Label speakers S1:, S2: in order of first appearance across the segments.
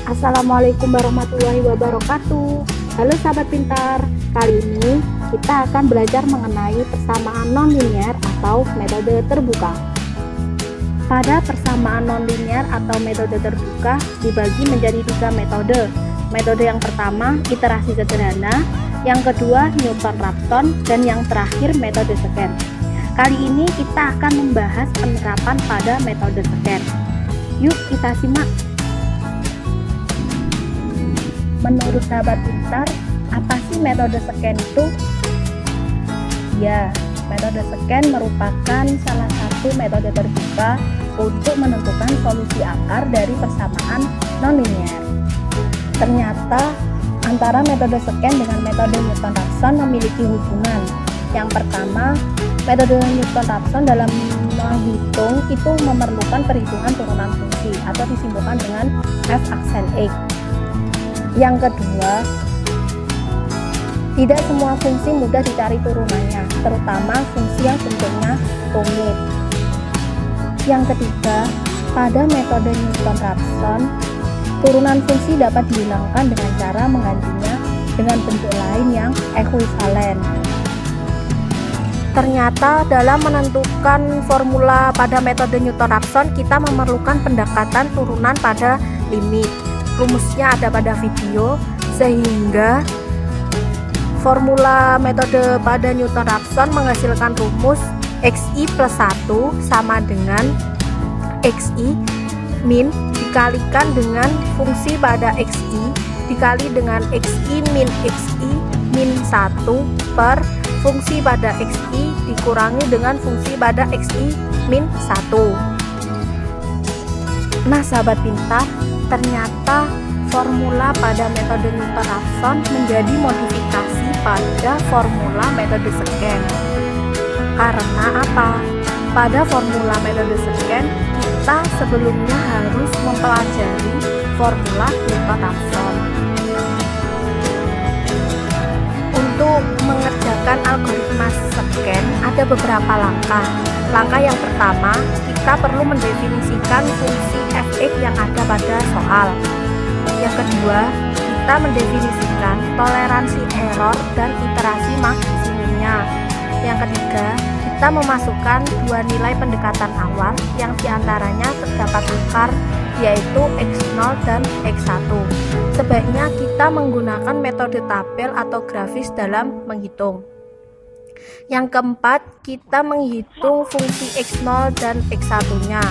S1: Assalamualaikum warahmatullahi wabarakatuh. Halo sahabat pintar, kali ini kita akan belajar mengenai persamaan nonlinier atau metode terbuka. Pada persamaan nonlinier atau metode terbuka dibagi menjadi 3 metode. Metode yang pertama iterasi sederhana, yang kedua Newton-Raphson, dan yang terakhir metode scan. Kali ini kita akan membahas penerapan pada metode scan. Yuk kita simak. Menurut sahabat pintar, apa sih metode scan itu? Ya, metode scan merupakan salah satu metode terbuka untuk menentukan solusi akar dari persamaan nonlinier. Ternyata antara metode scan dengan metode Newton-Raphson memiliki hubungan. Yang pertama, metode Newton-Raphson dalam menghitung itu memerlukan perhitungan turunan fungsi atau disimbolkan dengan f aksen x. Yang kedua, tidak semua fungsi mudah dicari turunannya, terutama fungsi yang bentuknya rumit. Yang ketiga, pada metode Newton-Raphson, turunan fungsi dapat dihilangkan dengan cara menggantinya dengan bentuk lain yang ekuivalen. Ternyata dalam menentukan formula pada metode Newton-Raphson, kita memerlukan pendekatan turunan pada limit. Rumusnya ada pada video, sehingga formula metode pada Newton-Raphson menghasilkan rumus xi plus 1 sama dengan xi min dikalikan dengan fungsi pada xi dikali dengan xi min 1 per fungsi pada xi dikurangi dengan fungsi pada xi min 1. Nah sahabat pintar, ternyata formula pada metode Newton-Raphson menjadi modifikasi pada formula metode scan. Karena apa? Pada formula metode scan, kita sebelumnya harus mempelajari formula Newton-Raphson. Untuk mengerjakan algoritma scan ada beberapa langkah. Langkah yang pertama, kita perlu mendefinisikan fungsi fx yang ada pada soal. Yang kedua, kita mendefinisikan toleransi error dan iterasi maksimumnya. Yang ketiga, kita memasukkan 2 nilai pendekatan awal yang diantaranya terdapat akar, yaitu x0 dan x1. Sebaiknya kita menggunakan metode tabel atau grafis dalam menghitung. Yang keempat, kita menghitung fungsi x0 dan x1-nya.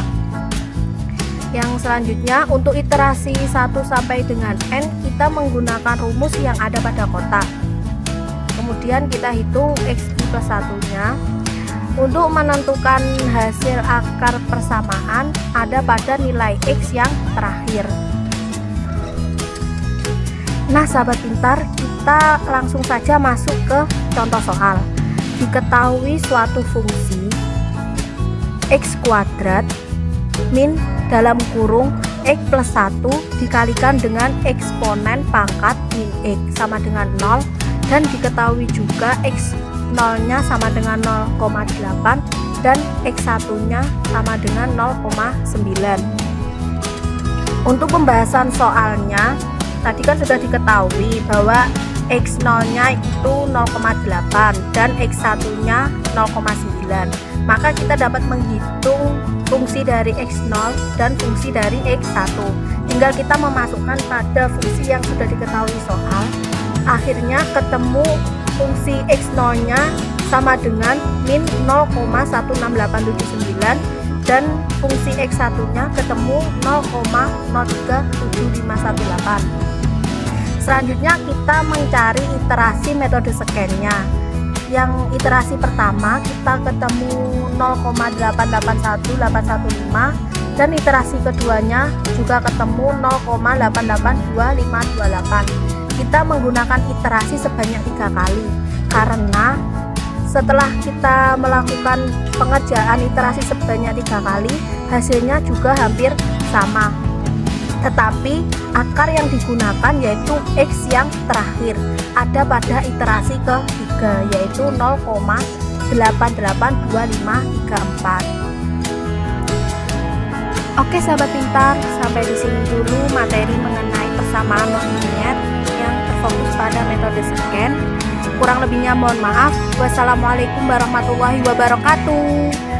S1: Yang selanjutnya, untuk iterasi 1 sampai dengan n, kita menggunakan rumus yang ada pada kotak. Kemudian kita hitung xi plus 1-nya. Untuk menentukan hasil akar persamaan ada pada nilai x yang terakhir. Nah sahabat pintar, kita langsung saja masuk ke contoh soal. Diketahui suatu fungsi x kuadrat min dalam kurung x plus 1 dikalikan dengan eksponen pangkat min x sama dengan 0, dan diketahui juga x0 nya sama dengan 0,8 dan x1 nya sama dengan 0,9. Untuk pembahasan soalnya, tadi kan sudah diketahui bahwa x0 nya itu 0,8 dan x1 nya 0,9. Maka kita dapat menghitung fungsi dari x0 dan fungsi dari x1. Tinggal kita memasukkan pada fungsi yang sudah diketahui soal. Akhirnya ketemu fungsi x0 nya sama dengan min 0,16879 dan fungsi x1 nya ketemu 0,037518. Selanjutnya kita mencari iterasi metode scan-nya. Yang iterasi pertama kita ketemu 0,881815 dan iterasi keduanya juga ketemu 0,882528. Kita menggunakan iterasi sebanyak 3 kali karena setelah kita melakukan pengerjaan iterasi sebanyak 3 kali, hasilnya juga hampir sama. Tetapi akar yang digunakan yaitu x yang terakhir ada pada iterasi ketiga, yaitu 0,882534. Oke sahabat pintar, sampai di sini dulu bersama non-linear yang terfokus pada metode scan. Kurang lebihnya mohon maaf. Wassalamualaikum warahmatullahi wabarakatuh.